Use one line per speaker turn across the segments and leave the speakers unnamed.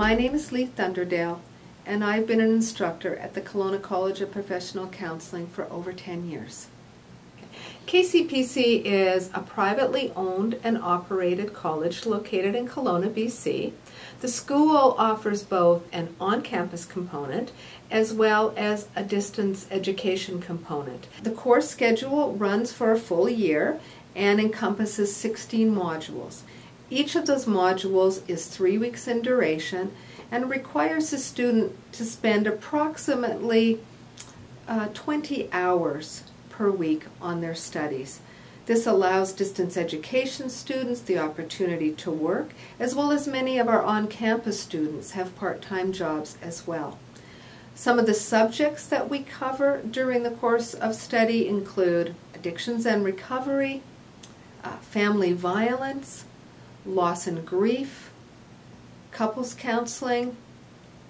My name is Lee Thunderdale, and I've been an instructor at the Kelowna College of Professional Counseling for over 10 years. KCPC is a privately owned and operated college located in Kelowna, BC. The school offers both an on-campus component as well as a distance education component. The course schedule runs for a full year and encompasses 16 modules. Each of those modules is 3 weeks in duration and requires the student to spend approximately 20 hours per week on their studies. This allows distance education students the opportunity to work, as well as many of our on-campus students have part-time jobs as well. Some of the subjects that we cover during the course of study include addictions and recovery, family violence, loss and grief, couples counseling,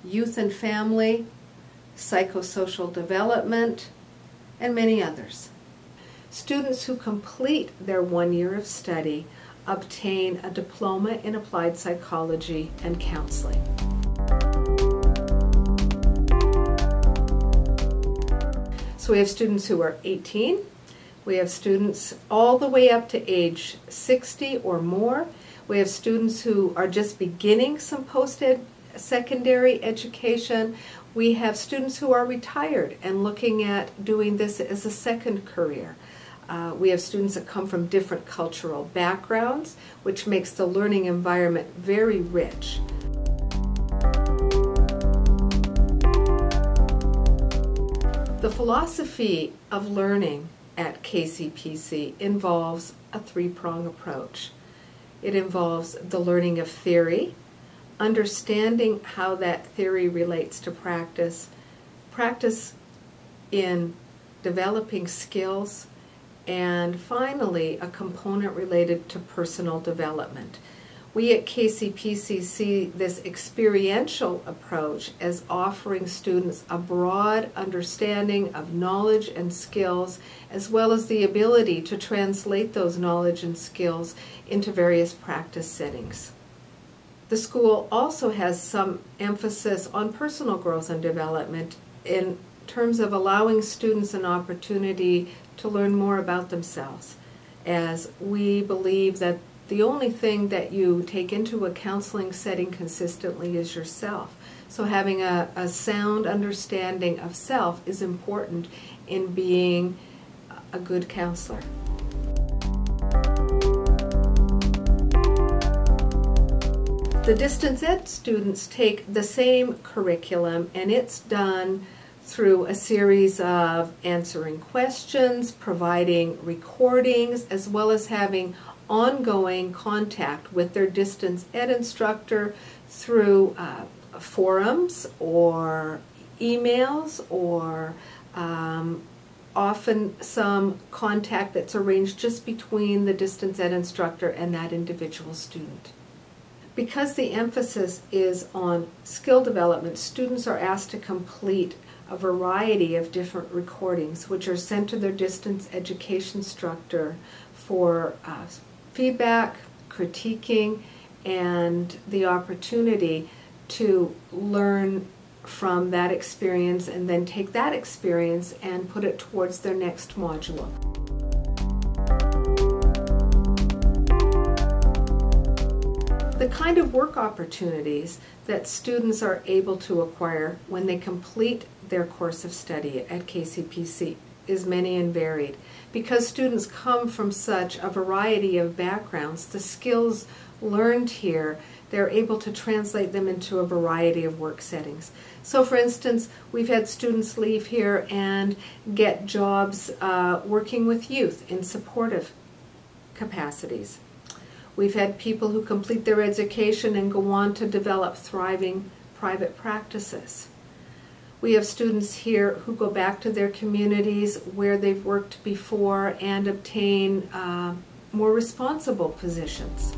youth and family, psychosocial development, and many others. Students who complete their 1 year of study obtain a diploma in applied psychology and counseling. So we have students who are 18, we have students all the way up to age 60 or more. We have students who are just beginning some post-secondary education. We have students who are retired and looking at doing this as a second career. We have students that come from different cultural backgrounds, which makes the learning environment very rich. The philosophy of learning at KCPC involves a three-prong approach. It involves the learning of theory, understanding how that theory relates to practice, practice in developing skills, and finally a component related to personal development. We at KCPC see this experiential approach as offering students a broad understanding of knowledge and skills, as well as the ability to translate those knowledge and skills into various practice settings. The school also has some emphasis on personal growth and development in terms of allowing students an opportunity to learn more about themselves, as we believe that the only thing that you take into a counseling setting consistently is yourself. So having a sound understanding of self is important in being a good counselor. The distance ed students take the same curriculum, and it's done through a series of answering questions, providing recordings, as well as having ongoing contact with their distance ed instructor through forums or emails, or often some contact that's arranged just between the distance ed instructor and that individual student. Because the emphasis is on skill development, students are asked to complete a variety of different recordings which are sent to their distance education instructor for feedback, critiquing, and the opportunity to learn from that experience and then take that experience and put it towards their next module. The kind of work opportunities that students are able to acquire when they complete their course of study at KCPC is many and varied. Because students come from such a variety of backgrounds, the skills learned here, they're able to translate them into a variety of work settings. So for instance, we've had students leave here and get jobs working with youth in supportive capacities. We've had people who complete their education and go on to develop thriving private practices. We have students here who go back to their communities where they've worked before and obtain more responsible positions.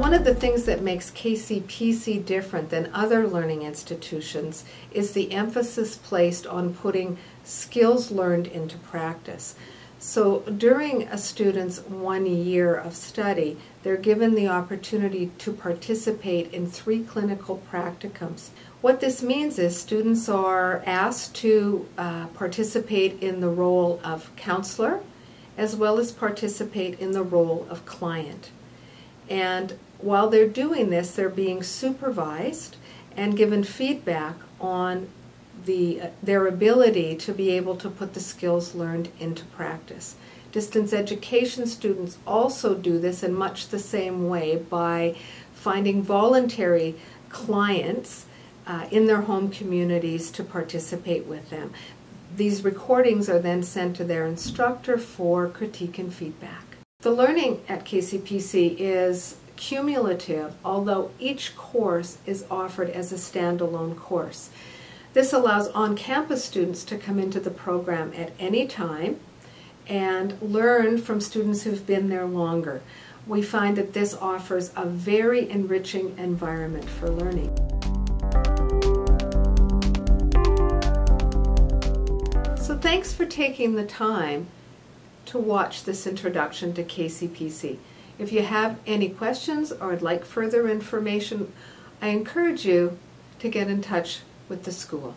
One of the things that makes KCPC different than other learning institutions is the emphasis placed on putting skills learned into practice. So during a student's 1 year of study, they're given the opportunity to participate in 3 clinical practicums. What this means is students are asked to participate in the role of counselor as well as participate in the role of client. And while they're doing this, they're being supervised and given feedback on their ability to be able to put the skills learned into practice. Distance education students also do this in much the same way by finding voluntary clients in their home communities to participate with them. These recordings are then sent to their instructor for critique and feedback. The learning at KCPC is cumulative, although each course is offered as a standalone course. This allows on-campus students to come into the program at any time and learn from students who've been there longer. We find that this offers a very enriching environment for learning. So thanks for taking the time to watch this introduction to KCPC. If you have any questions or would like further information, I encourage you to get in touch with the school.